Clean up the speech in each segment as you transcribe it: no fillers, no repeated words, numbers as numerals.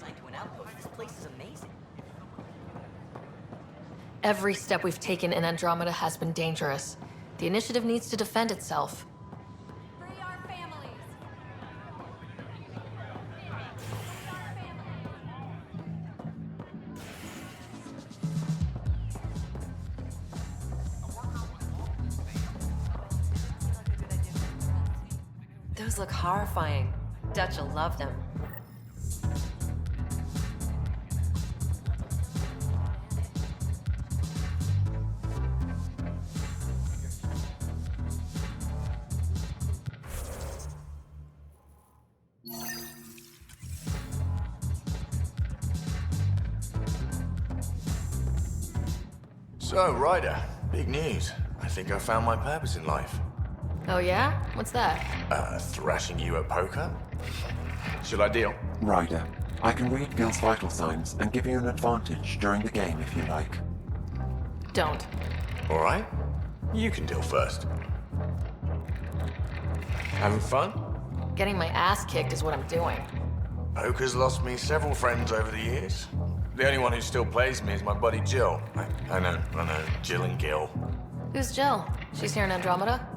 assigned to an outpost. This place is amazing. Every step we've taken in Andromeda has been dangerous. The Initiative needs to defend itself. Free our families! Those look horrifying. Dutch will love them. So, Ryder, big news. I think I found my purpose in life. Oh yeah? What's that? Thrashing you at poker? Should I deal? Ryder, I can read Gil's vital signs and give you an advantage during the game if you like. Don't. Alright. You can deal first. Having fun? Getting my ass kicked is what I'm doing. Poker's lost me several friends over the years. The only one who still plays me is my buddy Jill. I know, Jill and Gil. Who's Jill? She's here in Andromeda?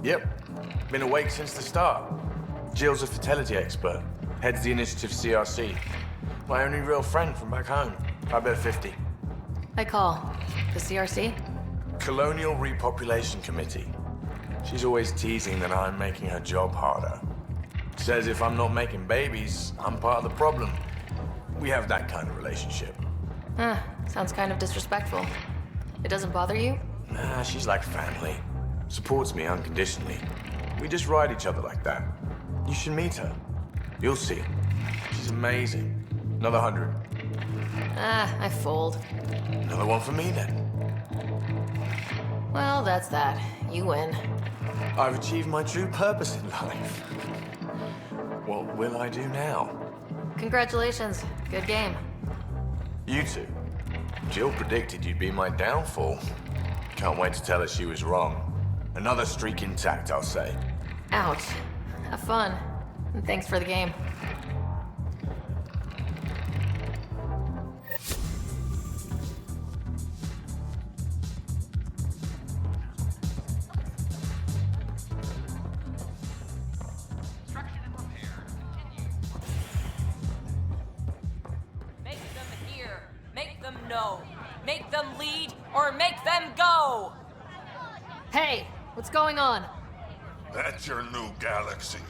Yep, been awake since the start. Jill's a fertility expert, heads the Initiative CRC. My only real friend from back home. I bet 50. I call. The CRC? Colonial Repopulation Committee. She's always teasing that I'm making her job harder. Says if I'm not making babies, I'm part of the problem. We have that kind of relationship. Sounds kind of disrespectful. It doesn't bother you? Nah, she's like family. Supports me unconditionally. We just ride each other like that. You should meet her. You'll see. She's amazing. Another 100. I fold. Another one for me then. Well, that's that. You win. I've achieved my true purpose in life. What will I do now? Congratulations. Good game. You two. Jill predicted you'd be my downfall. Can't wait to tell her she was wrong. Another streak intact, I'll say. Ouch. Have fun. And thanks for the game. Make them hear. Make them know. Make them lead or make them go! Hey! What's going on? That's your new galaxy.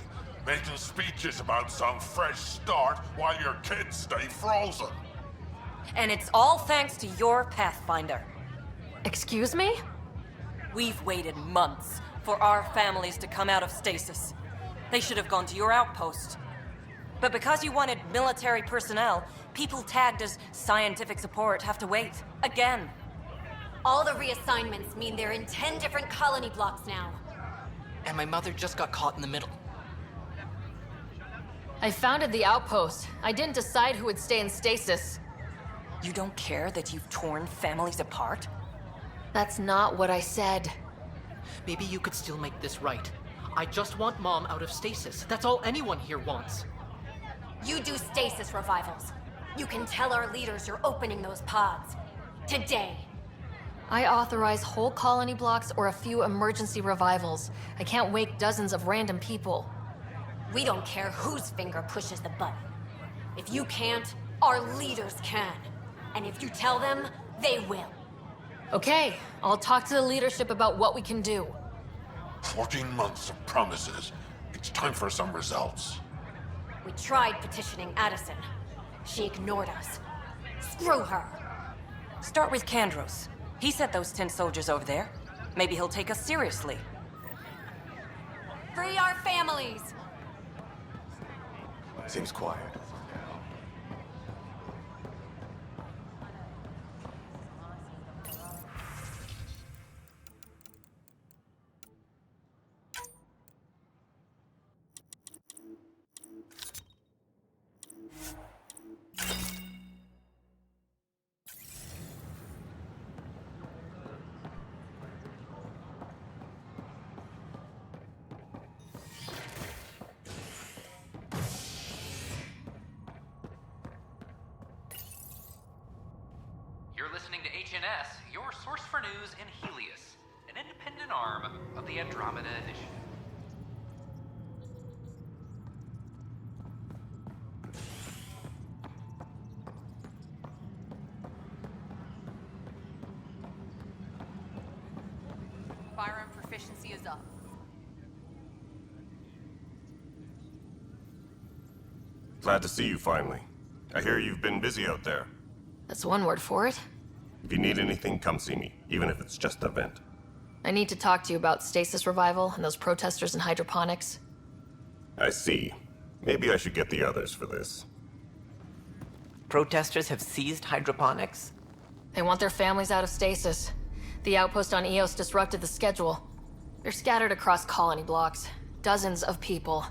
Making speeches about some fresh start while your kids stay frozen. And it's all thanks to your Pathfinder. Excuse me? We've waited months for our families to come out of stasis. They should have gone to your outpost. But because you wanted military personnel, people tagged as scientific support have to wait. Again. All the reassignments mean they're in 10 different colony blocks now. And my mother just got caught in the middle. I founded the outpost. I didn't decide who would stay in stasis. You don't care that you've torn families apart? That's not what I said. Maybe you could still make this right. I just want Mom out of stasis. That's all anyone here wants. You do stasis revivals. You can tell our leaders you're opening those pods. Today. I authorize whole colony blocks or a few emergency revivals. I can't wake dozens of random people. We don't care whose finger pushes the button. If you can't, our leaders can. And if you tell them, they will. Okay, I'll talk to the leadership about what we can do. 14 months of promises. It's time for some results. We tried petitioning Addison. She ignored us. Screw her. Start with Kandros. He sent those 10 soldiers over there. Maybe he'll take us seriously. Free our families! Seems quiet. You're listening to HNS, your source for news in Helios, an independent arm of the Andromeda Initiative. Firearm proficiency is up. Glad to see you finally. I hear you've been busy out there. That's one word for it. If you need anything, come see me, even if it's just a vent. I need to talk to you about stasis revival and those protesters in hydroponics. I see. Maybe I should get the others for this. Protesters have seized hydroponics? They want their families out of stasis. The outpost on Eos disrupted the schedule. They're scattered across colony blocks. Dozens of people.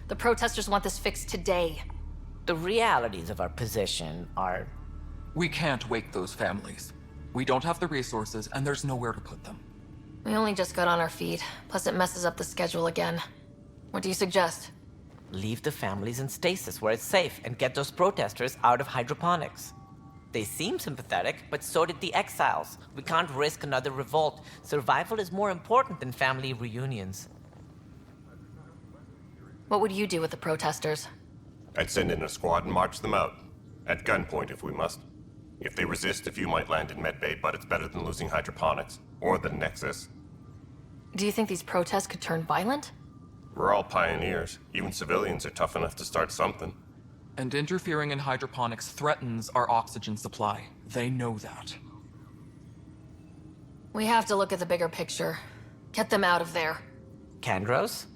The protesters want this fixed today. The realities of our position are... We can't wake those families. We don't have the resources, and there's nowhere to put them. We only just got on our feet. Plus it messes up the schedule again. What do you suggest? Leave the families in stasis where it's safe and get those protesters out of hydroponics. They seem sympathetic, but so did the exiles. We can't risk another revolt. Survival is more important than family reunions. What would you do with the protesters? I'd send in a squad and march them out. At gunpoint if we must. If they resist, a few might land in medbay, but it's better than losing hydroponics. Or the Nexus. Do you think these protests could turn violent? We're all pioneers. Even civilians are tough enough to start something. And interfering in hydroponics threatens our oxygen supply. They know that. We have to look at the bigger picture. Get them out of there. Kandros?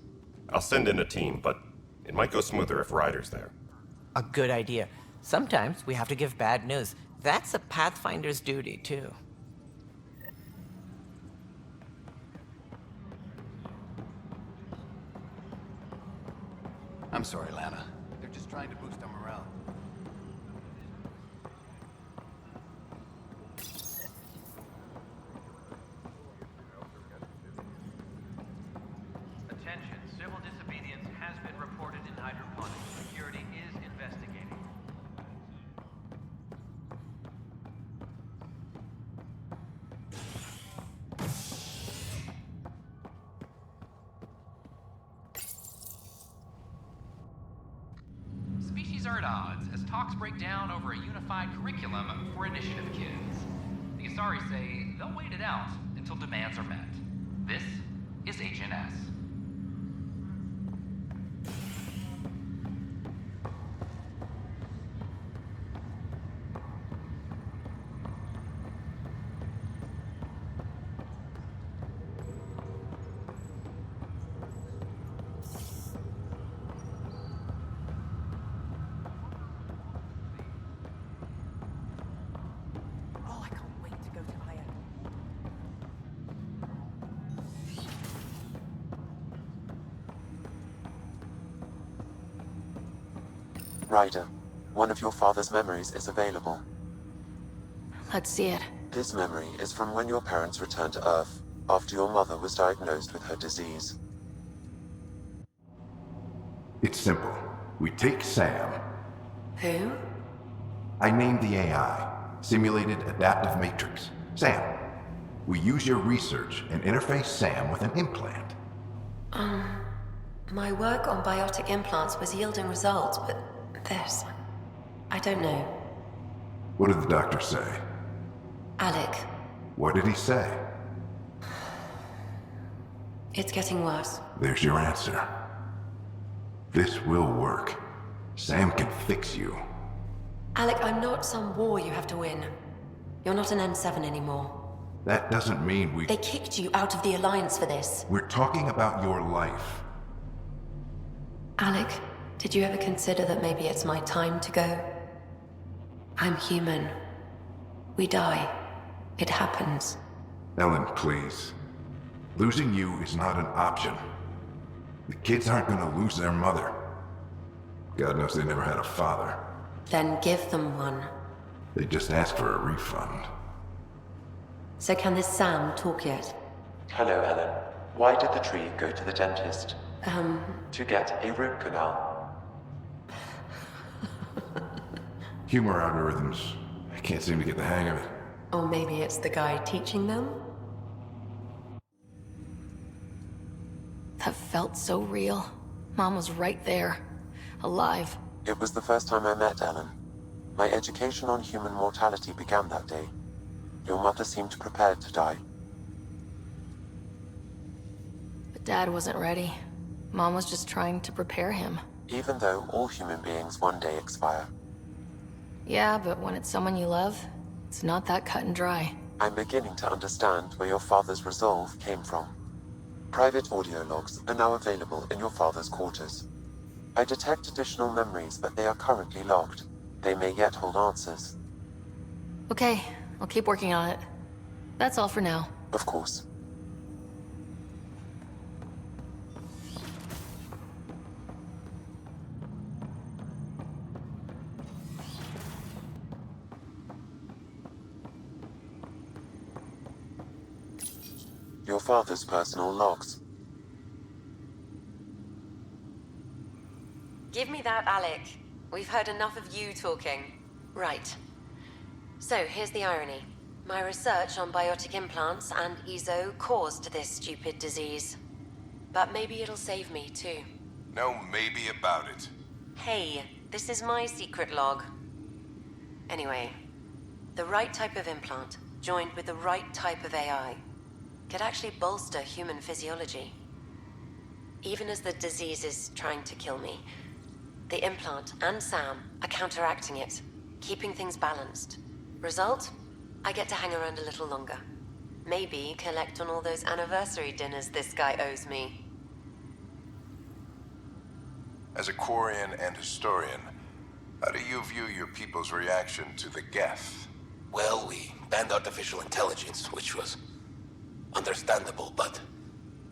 I'll send in a team, but it might go smoother if Ryder's there. A good idea. Sometimes we have to give bad news. That's a Pathfinder's duty, too. I'm sorry, Lana. They're just trying to boost our morale. Attention, civil disobedience has been reported in hydroponics. Security is investigating. Species are at odds as talks break down over a unified curriculum for initiative kids. The Asari say they'll wait it out until demands are met. This is HNS. Oh, I can't wait to go to Io. Ryder, one of your father's memories is available. Let's see it. This memory is from when your parents returned to Earth, after your mother was diagnosed with her disease. It's simple. We take Sam. Who? I named the AI, Simulated Adaptive Matrix. Sam. We use your research and interface Sam with an implant. My work on biotic implants was yielding results, but this... I don't know. What did the doctor say? Alec, What did he say? it's getting worse. There's your answer. This will work. Sam can fix you. Alec, I'm not some war you have to win. You're not an N7 anymore. That doesn't mean we... They kicked you out of the Alliance for this. We're talking about your life. Alec, did you ever consider that maybe it's my time to go? I'm human. We die. It happens. Ellen, please. Losing you is not an option. The kids aren't gonna lose their mother. God knows they never had a father. Then give them one. They just asked for a refund. So can this Sam talk yet? Hello, Ellen. Why did the tree go to the dentist? To get a root canal. Humor algorithms. I can't seem to get the hang of it. Or maybe it's the guy teaching them? That felt so real. Mom was right there, alive. It was the first time I met Ellen. My education on human mortality began that day. Your mother seemed prepared to die. But Dad wasn't ready. Mom was just trying to prepare him. Even though all human beings one day expire. Yeah, but when it's someone you love, it's not that cut and dry. I'm beginning to understand where your father's resolve came from. Private audio logs are now available in your father's quarters. I detect additional memories, but they are currently logged. They may yet hold answers. Okay, I'll keep working on it. That's all for now. Of course. Your father's personal logs. Give me that, Alec. We've heard enough of you talking. Right. So, here's the irony. My research on biotic implants and EZO caused this stupid disease. But maybe it'll save me, too. No maybe about it. Hey, this is my secret log. Anyway, the right type of implant, joined with the right type of AI, could actually bolster human physiology. Even as the disease is trying to kill me, the implant and Sam are counteracting it, keeping things balanced. Result? I get to hang around a little longer. Maybe collect on all those anniversary dinners this guy owes me. As a Quarian and historian, how do you view your people's reaction to the Geth? Well, we banned artificial intelligence, which was understandable, but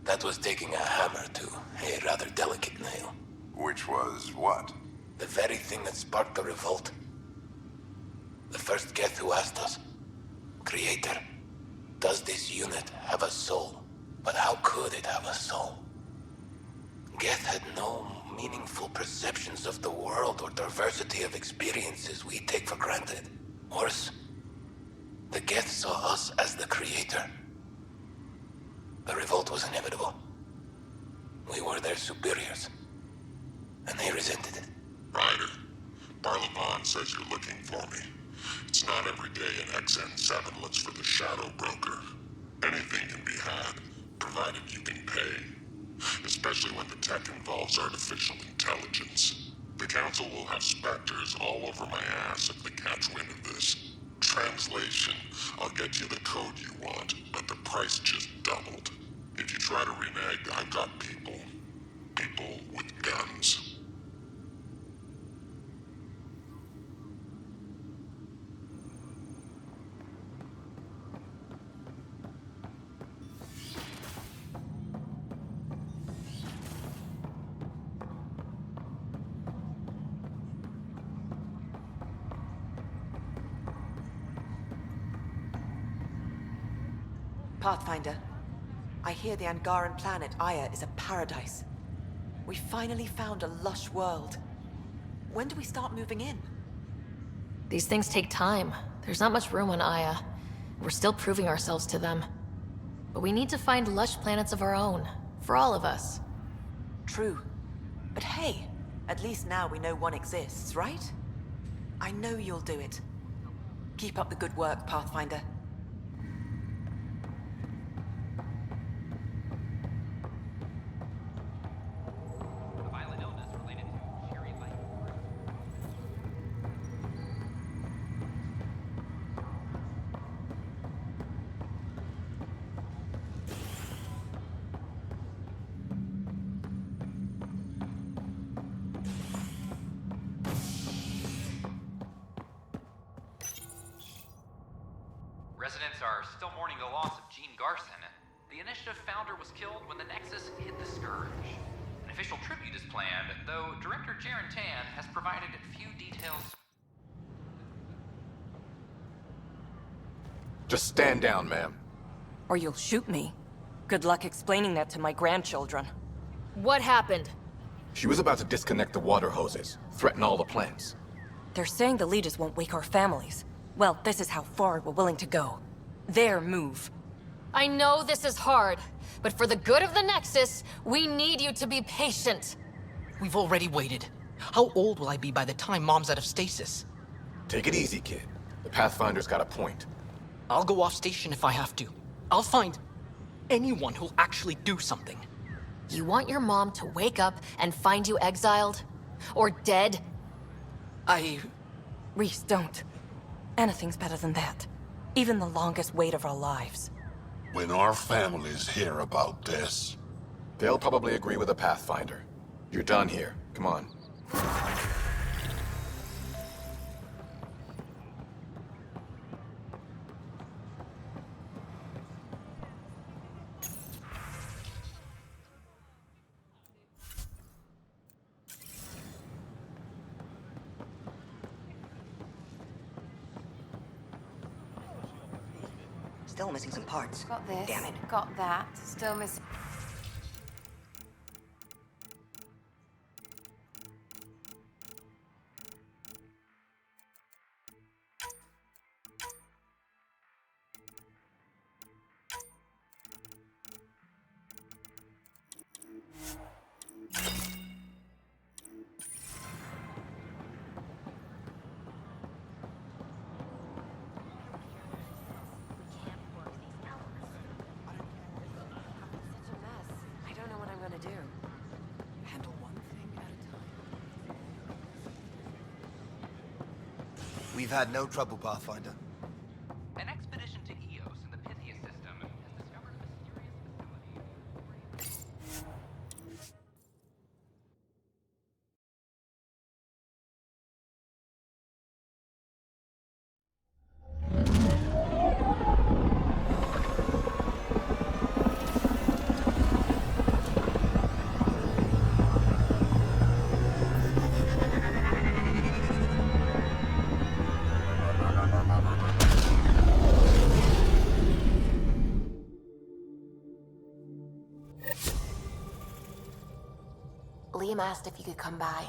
that was taking a hammer to a rather delicate nail. Which was what? The very thing that sparked the revolt. The first Geth who asked us, Creator, does this unit have a soul? But how could it have a soul? Geth had no meaningful perceptions of the world or diversity of experiences we take for granted. Worse, the Geth saw us as the Creator. The revolt was inevitable. We were their superiors, and they resented it. Ryder, Barlavan says you're looking for me. It's not every day an XN7 looks for the Shadow Broker. Anything can be had, provided you can pay. Especially when the tech involves artificial intelligence. The Council will have specters all over my ass if they catch wind of this. Translation, I'll get you the code you want, but the price just doubled. If you try to renege, I've got people. People with guns. Pathfinder, I hear the Angaran planet Aya is a paradise. We finally found a lush world. When do we start moving in? These things take time. There's not much room on Aya. We're still proving ourselves to them. But we need to find lush planets of our own, for all of us. True. But hey, at least now we know one exists, right? I know you'll do it. Keep up the good work, Pathfinder. Residents are still mourning the loss of Gene Garson. The Initiative founder was killed when the Nexus hit the Scourge. An official tribute is planned, though Director Jaren Tan has provided few details. Just stand down, ma'am. Or you'll shoot me. Good luck explaining that to my grandchildren. What happened? She was about to disconnect the water hoses, threaten all the plants. They're saying the leaders won't wake our families. Well, this is how far we're willing to go. Their move. I know this is hard, but for the good of the Nexus, we need you to be patient. We've already waited. How old will I be by the time Mom's out of stasis? Take it easy, kid. The Pathfinder's got a point. I'll go off station if I have to. I'll find anyone who'll actually do something. You want your mom to wake up and find you exiled? Or dead? Reese, don't. Anything's better than that. Even the longest wait of our lives. When our families hear about this... They'll probably agree with the Pathfinder. You're done here. Come on. Still missing some parts. Got this. Damn it. Got that. Still missing. We've had no trouble, Pathfinder. An expedition to Eos in the Pythia system has discovered a mysterious facility. Liam asked if you could come by.